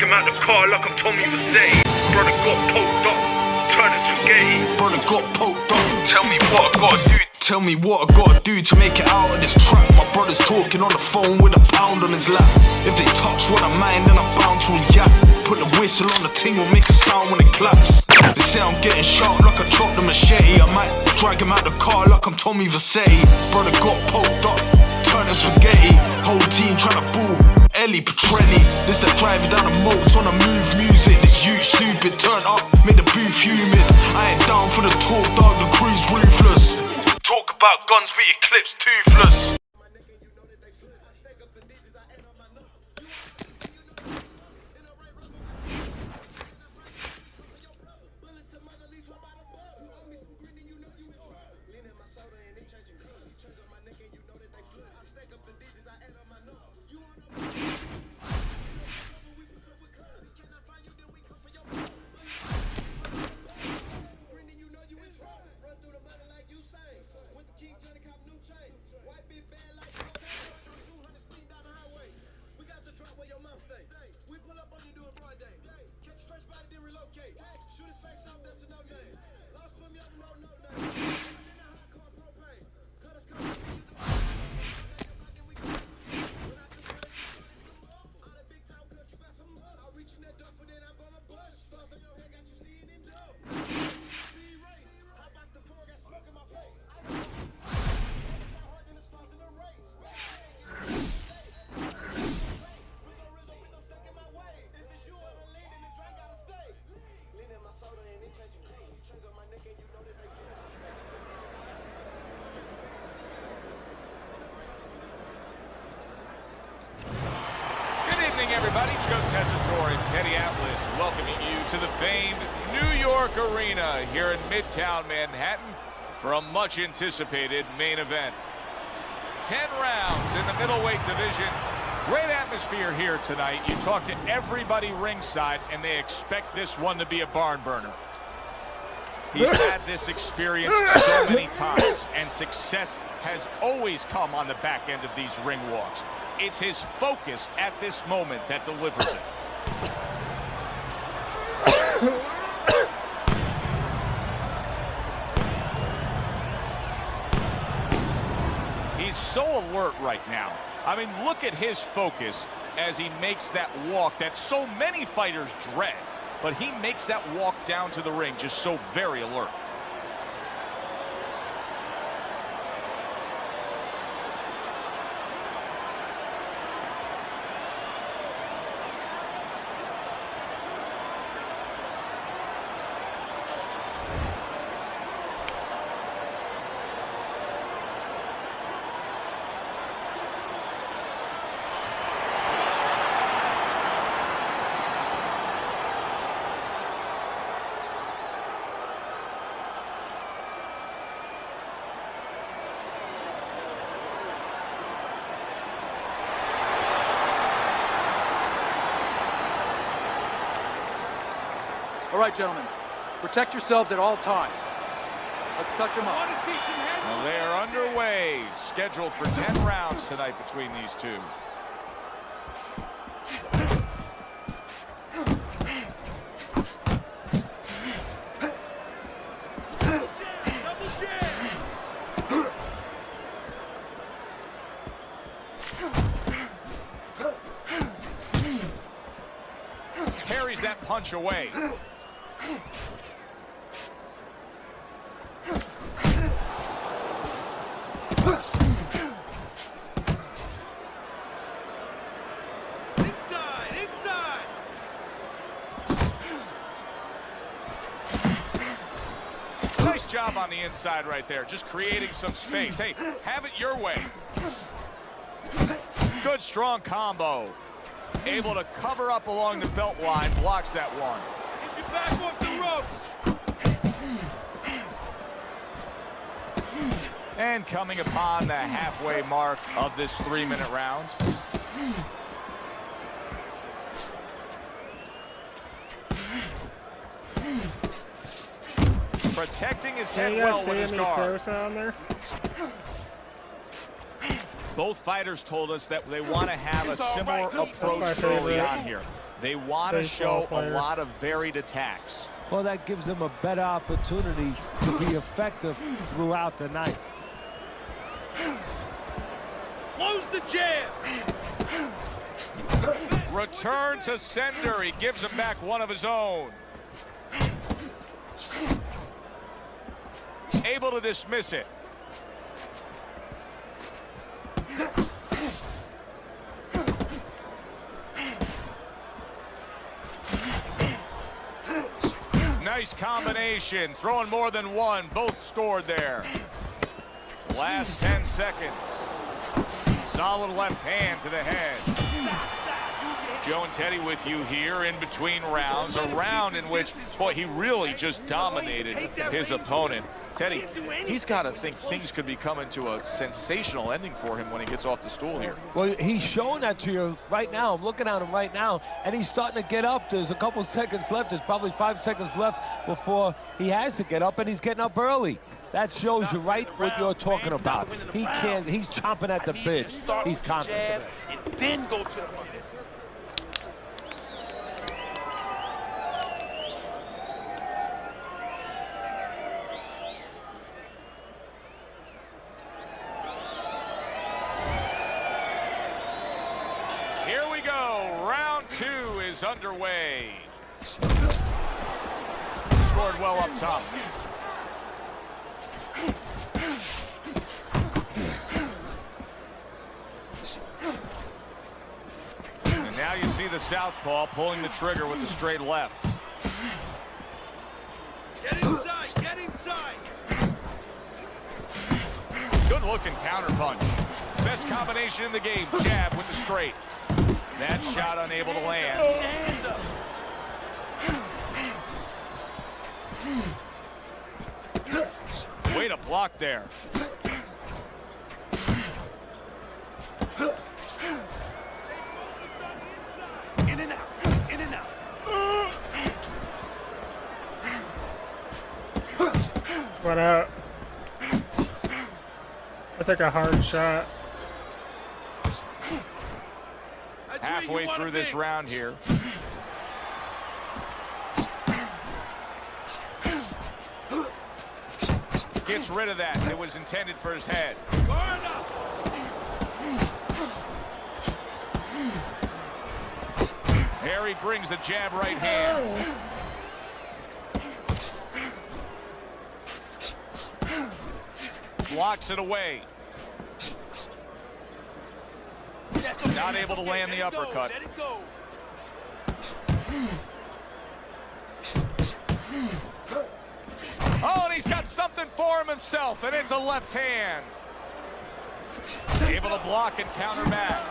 Drag him out the car like I'm Tommy Vassetti. Brother got poked up, turn it to spaghetti. Brother got poked up, tell me what I gotta do. Tell me what I gotta do to make it out of this trap. My brother's talking on the phone with a pound on his lap. If they touch what I mind, then I'm bound to react. Put the whistle on the ting, will make a sound when it claps. They say I'm getting shot like I dropped the machete. I might drag him out the car like I'm Tommy Vassetti. Brother got poked up, turn it spaghetti. Whole team tryna boo Ellie Petrelli. This the drive down the moats on the move music. This you stupid, turn up, make the booth humid. I ain't down for the talk, dog, the crew's ruthless. Talk about guns, but your clip's toothless. Everybody, Joe Tessitore and Teddy Atlas welcoming you to the famed New York Arena here in Midtown Manhattan for a much-anticipated main event. 10 rounds in the middleweight division. Great atmosphere here tonight. You talk to everybody ringside, and they expect this one to be a barn burner. He's had this experience so many times, and success has always come on the back end of these ring walks. It's his focus at this moment that delivers it. He's so alert right now. I mean, look at his focus as he makes that walk that so many fighters dread. But he makes that walk down to the ring just so very alert. All right, gentlemen, protect yourselves at all times. Let's touch them up. Well, they are underway, scheduled for 10 rounds tonight between these two. Parries that punch away. Nice job on the inside right there, just creating some space. Hey, have it your way. Good, strong combo. Able to cover up along the belt line, blocks that one. Get your back off the ropes. And coming upon the halfway mark of this 3-minute round. Protecting his head well with his guard. On there? Both fighters told us that they want to have a similar approach early on here. They want to show a lot of varied attacks. Well, that gives them a better opportunity to be effective throughout the night. Close the jab. Return to sender. He gives him back one of his own. Able to dismiss it. Nice combination. Throwing more than one. Both scored there. Last 10 seconds. Solid left hand to the head. Joe and Teddy with you here in between rounds. A round in which, boy, he really just dominated his opponent. Teddy, he's got to think things could be coming to a sensational ending for him when he gets off the stool here. Well, he's showing that to you right now. I'm looking at him right now, and he's starting to get up. There's a couple seconds left. There's probably 5 seconds left before he has to get up, and he's getting up early. That shows you right what you're talking about. He can't, he's chomping at the bit. He's confident. And then go to the punch. Here we go. Round 2 is underway. Scored well up top. And now you see the southpaw pulling the trigger with the straight left. Get inside. Get inside. Good looking counter punch. Best combination in the game. Jab with the straight. That shot unable to land. Hands up. Way to block there. In and out. In and out. What up? I took a hard shot. Halfway through this round here. Gets rid of that. It was intended for his head. Guard up. There he brings the jab right hand. Blocks it away. Not able to land the uppercut. Let it go. Oh, and he's got something for him himself, and it's a left hand. Able to block and counter back.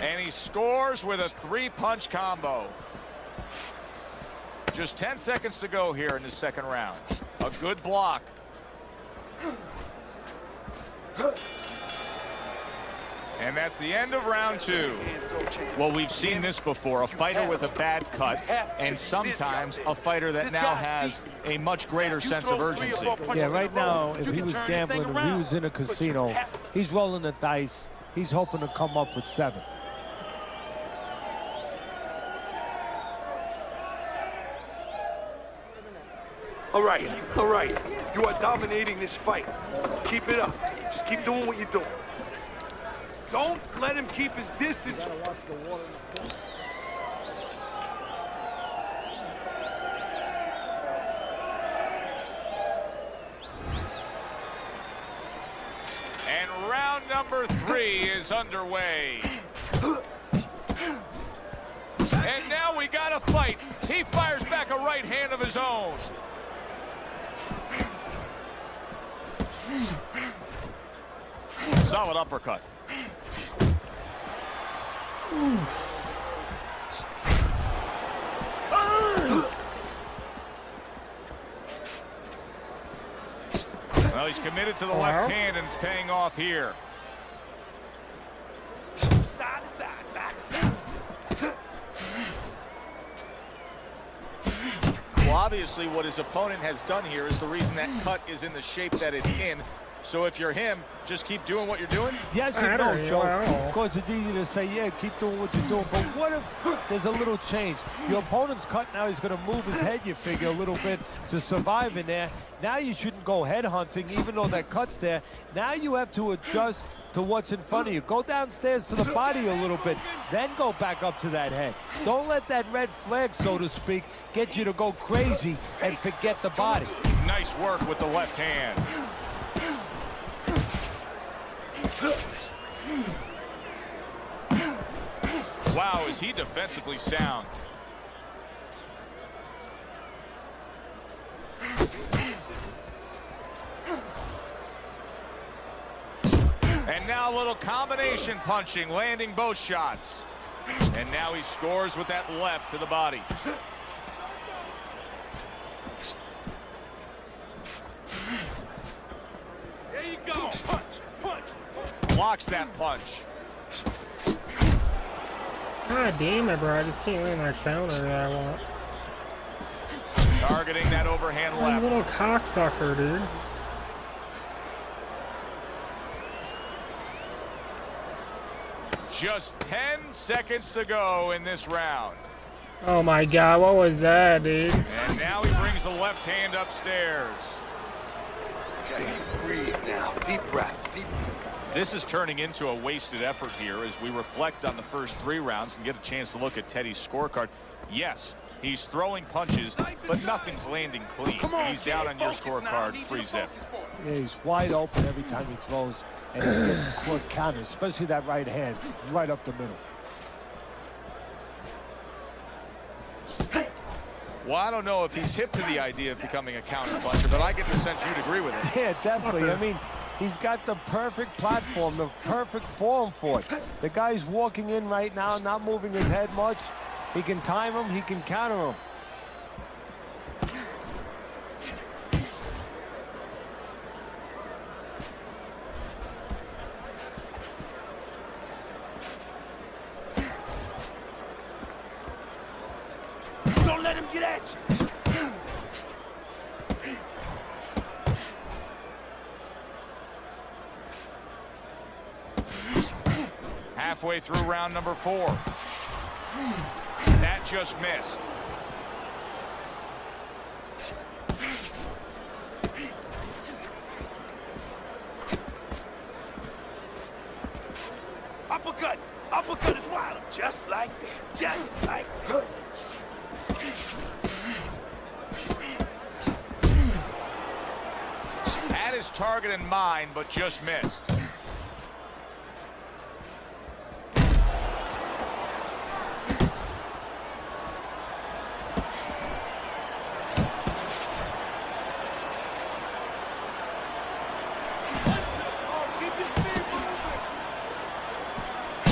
And he scores with a 3-punch combo. Just 10 seconds to go here in the second round. A good block. And that's the end of round 2. Well, we've seen this before, a fighter with a bad cut, and sometimes a fighter that now has a much greater sense of urgency. Yeah, right now, if he was gambling, if he was in a casino, he's rolling the dice. He's hoping to come up with 7. All right, all right. You are dominating this fight. Keep it up. Just keep doing what you're doing. Don't let him keep his distance. And round number 3 is underway. And now we got a fight. He fires back a right hand of his own. Solid uppercut. Well, he's committed to the left hand, and it's paying off here. Side to side, side to side. Well, obviously, what his opponent has done here is the reason that cut is in the shape that it's in. So if you're him, just keep doing what you're doing? Yes and no, Joe. Of course, it's easy to say, yeah, keep doing what you're doing. But what if there's a little change? Your opponent's cut now. He's going to move his head, you figure, a little bit to survive in there. Now you shouldn't go head hunting, even though that cut's there. Now you have to adjust to what's in front of you. Go downstairs to the body a little bit, then go back up to that head. Don't let that red flag, so to speak, get you to go crazy and forget the body. Nice work with the left hand. Wow, is he defensively sound. And now a little combination punching, landing both shots. And now he scores with that left to the body. There you go. Punch, punch. Blocks that punch. God damn it, bro. I just can't land that counter that I want. Targeting that overhand You left. little cocksucker, dude. Just 10 seconds to go in this round. Oh my god, what was that, dude? And now he brings the left hand upstairs. Okay, breathe now. Deep breath. Deep. This is turning into a wasted effort here as we reflect on the first 3 rounds and get a chance to look at Teddy's scorecard. Yes, he's throwing punches, but nothing's landing clean. He's down on your scorecard, 3-zip. Yeah, he's wide open every time he throws, and he's getting caught counters, especially that right hand, right up the middle. Well, I don't know if he's hip to the idea of becoming a counter puncher, but I get the sense you'd agree with it. Yeah, definitely. I mean, he's got the perfect platform, the perfect form for it. The guy's walking in right now, not moving his head much. He can time him, he can counter him. Don't let him get at you. Halfway through round number 4. That just missed. Uppercut. Uppercut is wild. Just like that. Just like that. Had his target in mind, but just missed.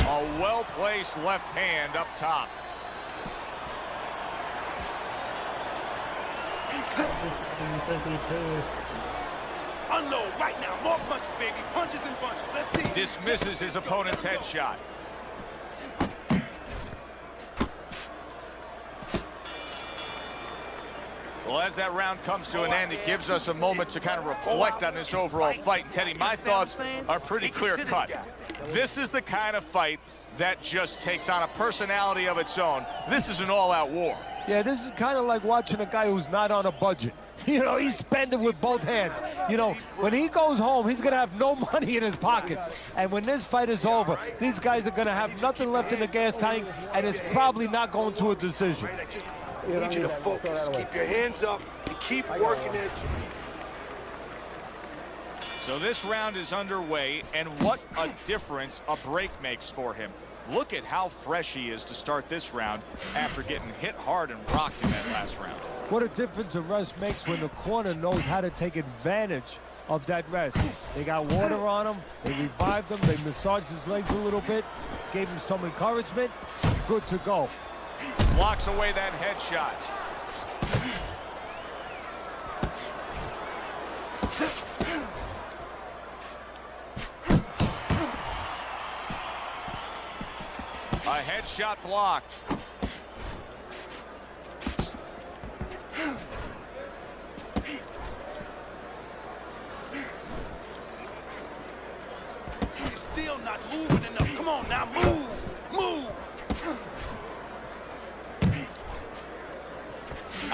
A well-placed left hand up top. Unload right now. More punches, baby. Punches and bunches. Let's see. Dismisses his opponent's headshot. Well, as that round comes to an end, it gives us a moment to kind of reflect on this overall fight. And Teddy, my thoughts are pretty clear-cut. This is the kind of fight that just takes on a personality of its own. This is an all-out war. Yeah, this is kind of like watching a guy who's not on a budget. You know, he's spending with both hands. You know, when he goes home, he's going to have no money in his pockets. And when this fight is over, these guys are going to have nothing left in the gas tank, and it's probably not going to a decision. I need you to focus. Keep your hands up and keep working it. So this round is underway, and what a difference a break makes for him. Look at how fresh he is to start this round after getting hit hard and rocked in that last round. What a difference a rest makes when the corner knows how to take advantage of that rest. They got water on him, they revived him, they massaged his legs a little bit, gave him some encouragement, good to go. Blocks away that headshot. A headshot blocked. moving enough. Come on now, move. Move.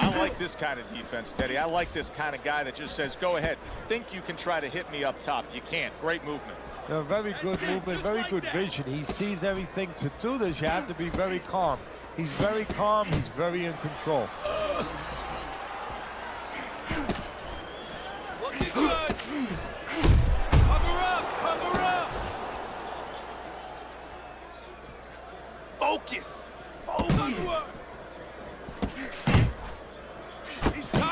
I like this kind of defense, Teddy. I like this kind of guy that just says, go ahead. Think you can try to hit me up top. You can't. Great movement. Very good movement, very good vision. He sees everything. To do this, you have to be very calm. He's very calm. He's very in control. Looking good. Cover up. Cover up. Focus. Focus.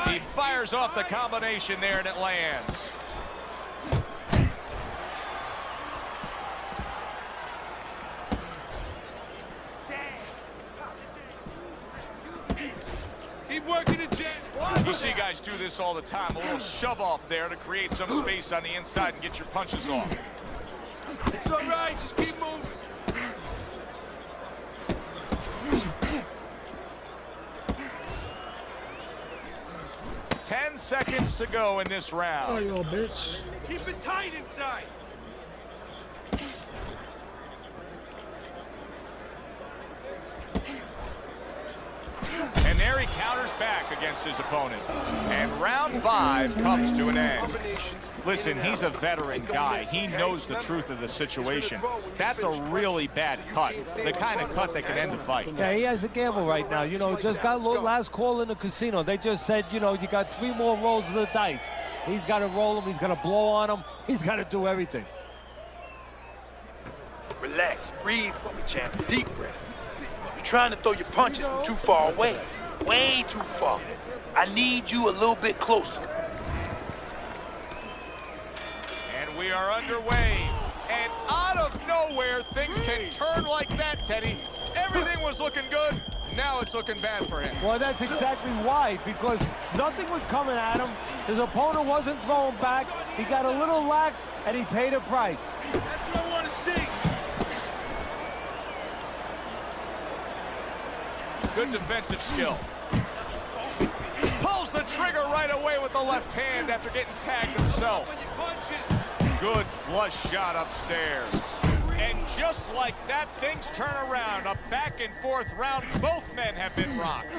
He fires off the combination there, and it lands. Keep working it, Jet. You see guys do this all the time. A little shove off there to create some space on the inside and get your punches off. It's all right. Just keep moving. Ten seconds to go in this Oh, round. you little bitch. Keep it tight inside. And there he counters back against his opponent. And round 5 comes to an end. Listen, he's a veteran guy. He knows the truth of the situation. That's a really bad cut. The kind of cut that can end the fight. Yeah, he has a gamble right now. You know, just got last call in the casino. They just said, you know, you got 3 more rolls of the dice. He's got to roll them. He's got to blow on them. He's got to do everything. Relax, breathe for me, champ. Deep breath. You're trying to throw your punches from too far away. Way too far. I need you a little bit closer. And we are underway. And out of nowhere, things can turn like that, Teddy. Everything was looking good. Now it's looking bad for him. Well, that's exactly why, because nothing was coming at him. His opponent wasn't throwing back. He got a little lax, and he paid a price. That's what I want to see. Good defensive skill. Pulls the trigger right away with the left hand after getting tagged himself. Good flush shot upstairs. And just like that, things turn around. A back and forth round. Both men have been rocked.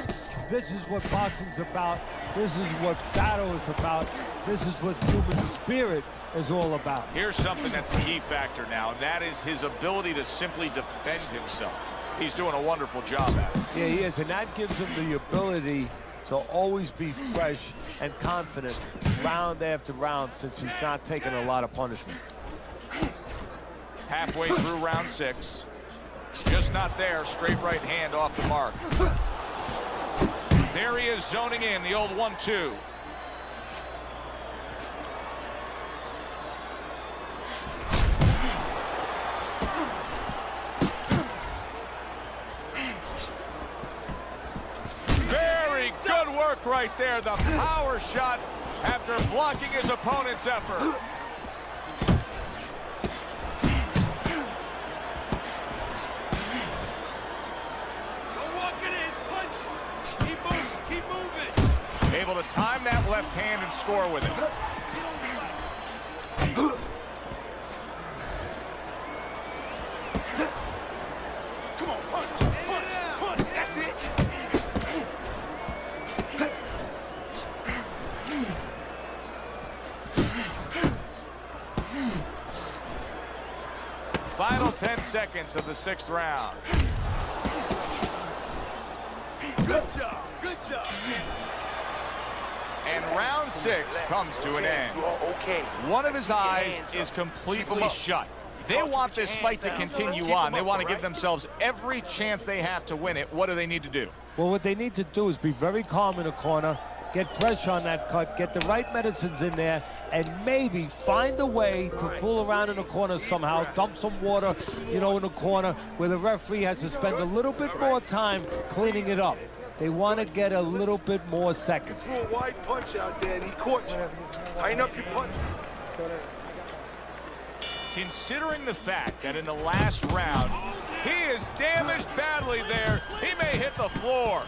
This is what boxing's about. This is what battle is about. This is what human spirit is all about. Here's something that's a key factor now, and that is his ability to simply defend himself. He's doing a wonderful job at it. Yeah, he is, and that gives him the ability to always be fresh and confident round after round, since he's not taking a lot of punishment. Halfway through round 6. Just not there. Straight right hand off the mark. There he is zoning in, the old 1-2. Very good work right there. The power shot after blocking his opponent's effort. Able to time that left hand and score with it. Come on, punch, punch, punch. That's it. Final 10 seconds of the 6th round. Good job, good job. And round 6 comes to an end. You are okay. One of his eyes is completely shut. They want this fight to continue on. They want to give themselves every chance they have to win it. What do they need to do? Well, what they need to do is be very calm in the corner, get pressure on that cut, get the right medicines in there, and maybe find a way to fool around in the corner somehow, dump some water, you know, in the corner where the referee has to spend a little bit more time cleaning it up. They want to get a little bit more seconds. Threw a wide punch out there and he caught you. Tighten up your punch. Considering the fact that in the last round, he is damaged badly there, he may hit the floor.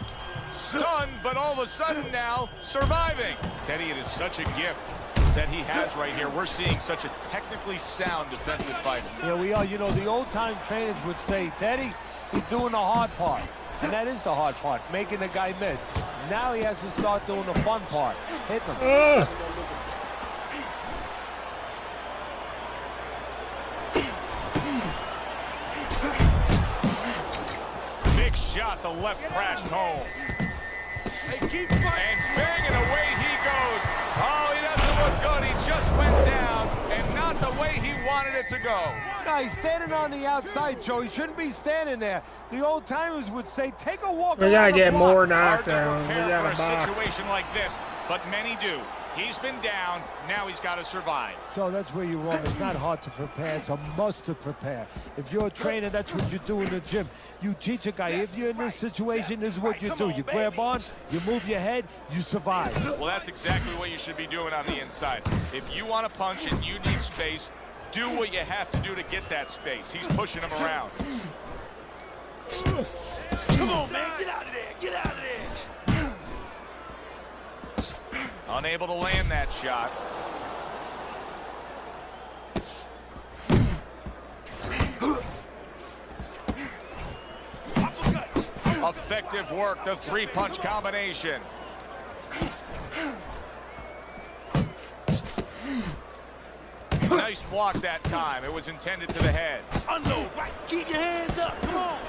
Stunned, but all of a sudden now, surviving. Teddy, it is such a gift that he has right here. We're seeing such a technically sound defensive fighter. Yeah, we are. You know, the old-time trainers would say, Teddy, he's doing the hard part. And that is the hard part, making the guy miss. Now he has to start doing the fun part, hitting him. Big shot, the left crashed home. And banging away he goes. Oh, he doesn't look good. He just went down, and not the way he wanted it to go. No, he's standing on the outside, Joe. He shouldn't be standing there. The old-timers would say, take a walk. We gotta get more Hard to knockdowns. We prepare gotta for a box. situation like this, but many do. He's been down, now he's got to survive. So that's where you're wrong. It's not hard to prepare. It's a must to prepare. If you're a trainer, that's what you do in the gym. You teach a guy, if you're in this situation, this is what you do. You grab on, you move your head, you survive. Well, that's exactly what you should be doing on the inside. If you want to punch and you need space, do what you have to do to get that space. He's pushing him around. Come on, man, get out of there, get out of there. Unable to land that shot. Effective work, the three-punch combination. Nice block that time. It was intended to the head. Unload, right? Keep your hands up, come on.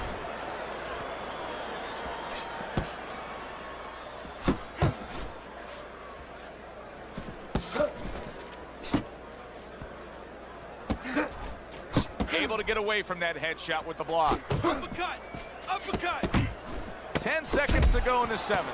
Able to get away from that headshot with the block. Uppercut! Uppercut! 10 seconds to go in the seventh.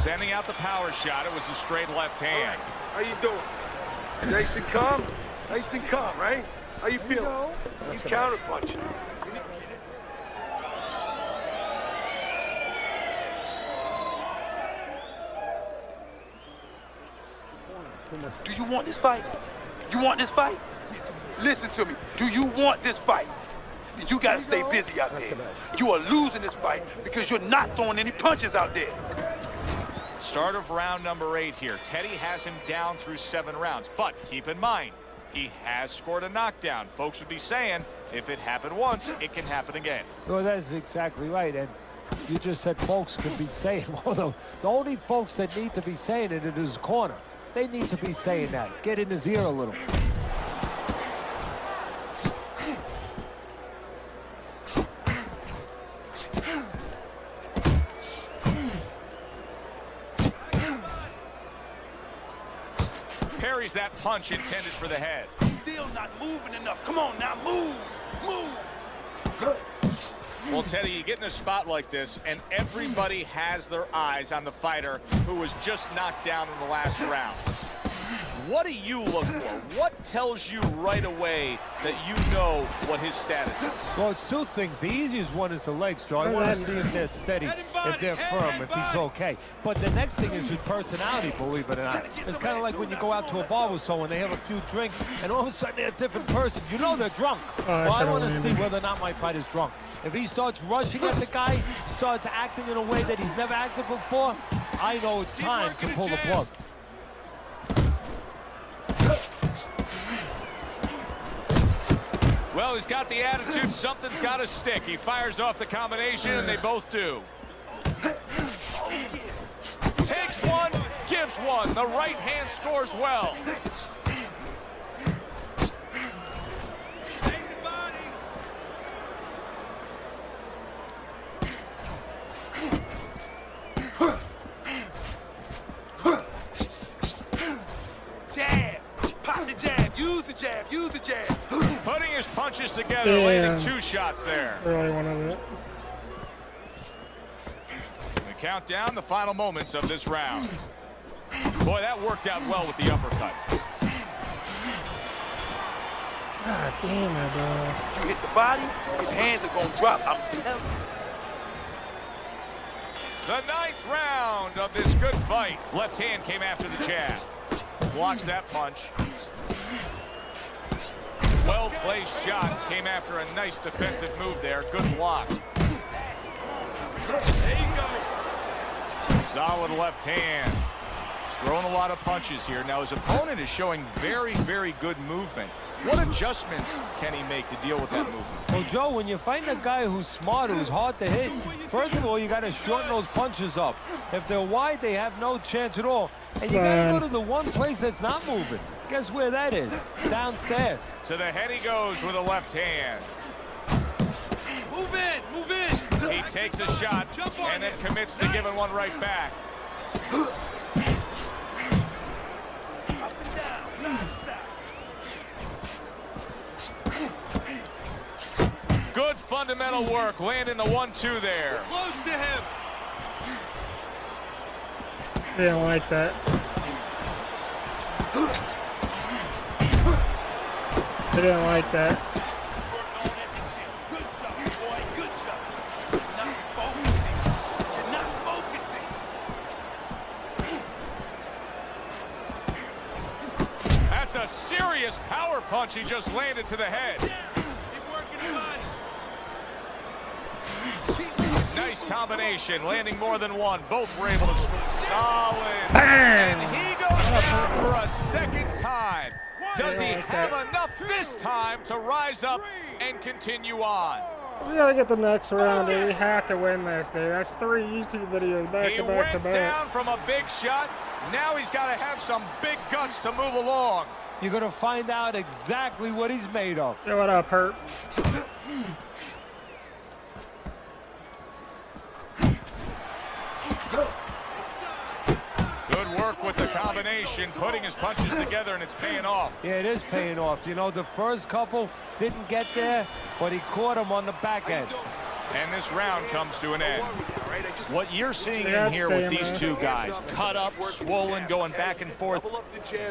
Sending out the power shot. It was a straight left hand. How you doing? Nice and calm? Nice and calm, right? How you feeling? He's counterpunching. Do you want this fight? You want this fight? Listen to me. Do you want this fight? You gotta stay busy out there. You are losing this fight because you're not throwing any punches out there. Start of round number 8 here. Teddy has him down through 7 rounds, but keep in mind, he has scored a knockdown. Folks would be saying, if it happened once, it can happen again. Well, that's exactly right. And you just said folks could be saying, well, the only folks that need to be saying it in his corner. They need to be saying that. Get in his ear a little. Parries that punch intended for the head. Still not moving enough. Come on now, move, move. Well, Teddy, you get in a spot like this, and everybody has their eyes on the fighter who was just knocked down in the last round. What do you look for? What tells you right away that you know what his status is? Well, it's two things. The easiest one is the legs, Joe. I want to see if they're steady, if they're firm, if he's okay. But the next thing is his personality, believe it or not. It's kind of like when you go out to a bar with someone, they have a few drinks, and all of a sudden they're a different person. You know they're drunk. Well, I want to see whether or not my fighter's drunk. If he starts rushing at the guy, starts acting in a way that he's never acted before, I know it's time to pull the plug. Well, he's got the attitude, something's got to stick. He fires off the combination, and they both do. Takes one, gives one. The right hand scores well. Jab, pop the jab, use the jab, use the jab. Putting his punches together, landing 2 shots there. Really one of it. We count down the final moments of this round. Boy, that worked out well with the uppercut. God damn it, bro. You hit the body, his hands are gonna drop, I'm telling you. The 9th round of this good fight. Left hand came after the jab. Blocks that punch. Well-placed shot. Came after a nice defensive move there. Good block. There you go. Solid left hand. He's throwing a lot of punches here. Now his opponent is showing very, very good movement. What adjustments can he make to deal with that movement? Well, Joe, when you find a guy who's smart, who's hard to hit, first of all, you got to shorten those punches up. If they're wide, they have no chance at all. And you got to go to the one place that's not moving. Guess where that is? Downstairs. To the head he goes with a left hand. Move in, move in. He takes a shot and then commits to giving one right back. Good fundamental work, landing the 1-2 there. Close to him. They don't like that. They didn't like that. Good job, boy. Good job. You're not focusing. You're not focusing. That's a serious power punch he just landed to the head. Keep working hard. Nice combination, landing more than one. Both were able to score. Solid. Bam! And he goes down for a second time. Does he have enough this time to rise up and continue on? We gotta get the next round, dude. We have to win this, dude. That's 3 YouTube videos back He to back to went back. down from a big shot. Now he's got to have some big guts to move along. You're going to find out exactly what he's made of. Yo, what up, Hurt? Good work with the combination, putting his punches together, and it's paying off. Yeah, it is paying off. You know, the first couple didn't get there, but he caught him on the back end. And this round comes to an end. What you're seeing Yeah, in here with stay, these man. two guys, cut up, swollen, going back and forth,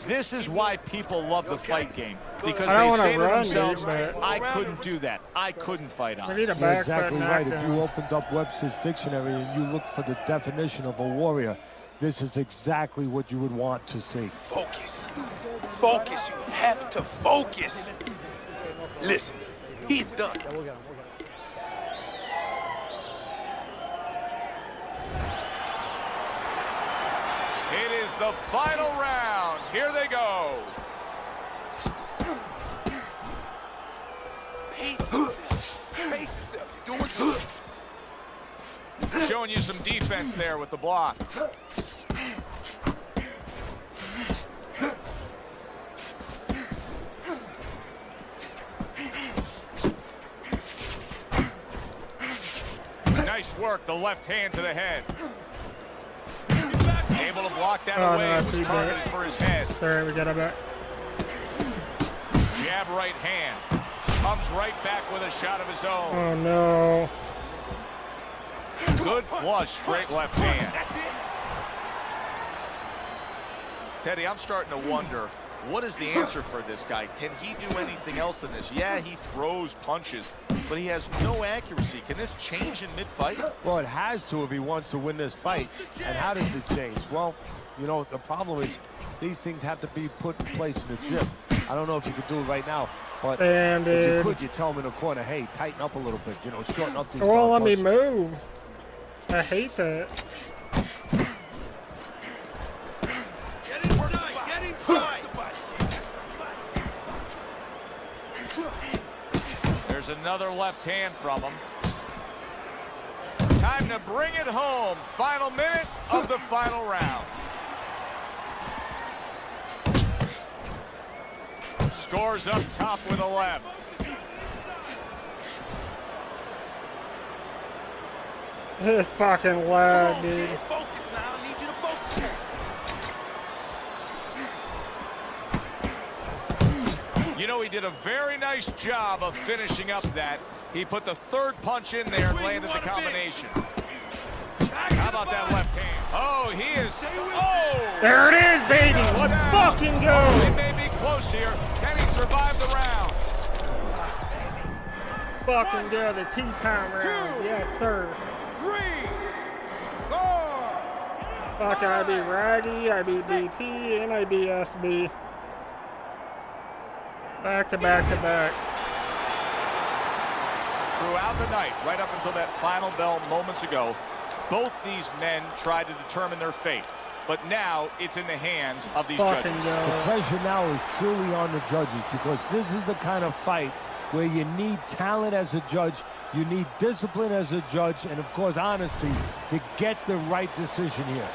this is why people love the fight game. Because I don't they wanna say to run, themselves, dude, but- I couldn't do that. I couldn't fight We on. need a You're back exactly foot right. If you knockdown. opened up Webster's dictionary and you look for the definition of a warrior, this is exactly what you would want to see. Focus. Focus. You have to focus. Listen, he's done. It is the final round. Here they go. Pace yourself. Pace yourself. You're doing good. Showing you some defense there with the block. Nice work, the left hand to the head. Able to block that Oh, away. no, It was too bad. targeted for his head. Sorry, we got it back. Jab right hand. Comes right back with a shot of his own. Oh, no. Good flush, straight left hand. That's it. Teddy, I'm starting to wonder, what is the answer for this guy? Can he do anything else than this? Yeah, he throws punches, but he has no accuracy. Can this change in mid-fight? Well, it has to if he wants to win this fight. And how does it change? Well, you know, the problem is these things have to be put in place in the gym. I don't know if you could do it right now, but Damn, if you dude. could, you tell him in the corner, hey, tighten up a little bit, you know, shorten up these It won't let me punches. move. I hate that. Get inside, get inside. There's another left hand from him. Time to bring it home. Final minute of the final round. Scores up top with a left. This fucking lag, dude. Focus now. I need you to focus. You know, he did a very nice job of finishing up that. He put the third punch in there and landed the combination. How about that left hand? Oh, he is. Oh! There it is, baby. Let's fucking It go. may be close here. Can he survive the round? Fucking go. The T-time rounds. Yes, sir. 3, 4. Fuck, I beat Raggy, I beat BP, and I beat SB. Back to back to back. Throughout the night, right up until that final bell moments ago, Both these men tried to determine their fate, but now it's in the hands of these Fucking judges. The pressure now is truly on the judges, because this is the kind of fight where you need talent as a judge, you need discipline as a judge, and of course honesty to get the right decision here.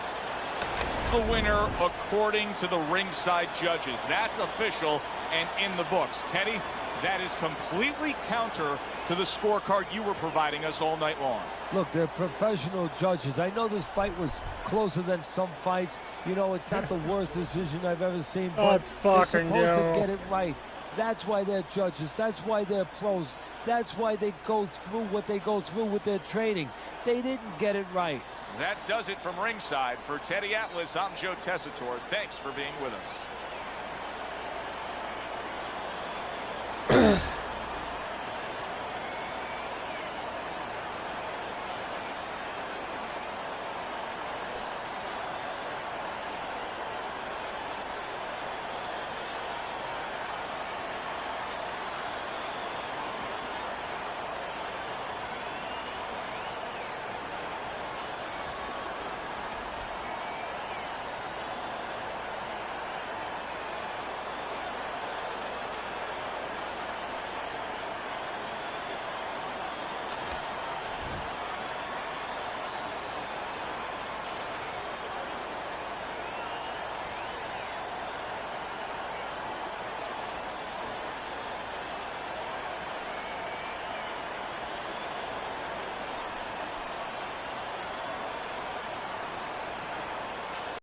The winner according to the ringside judges. That's official and in the books. Teddy, that is completely counter to the scorecard you were providing us all night long. Look, they're professional judges. I know this fight was closer than some fights. You know, it's not the worst decision I've ever seen, but it's they're fucking supposed to yo. get it right. That's why they're judges. That's why they're pros. That's why they go through what they go through with their training. They didn't get it right. That does it from ringside. For Teddy Atlas, I'm Joe Tessitore. Thanks for being with us.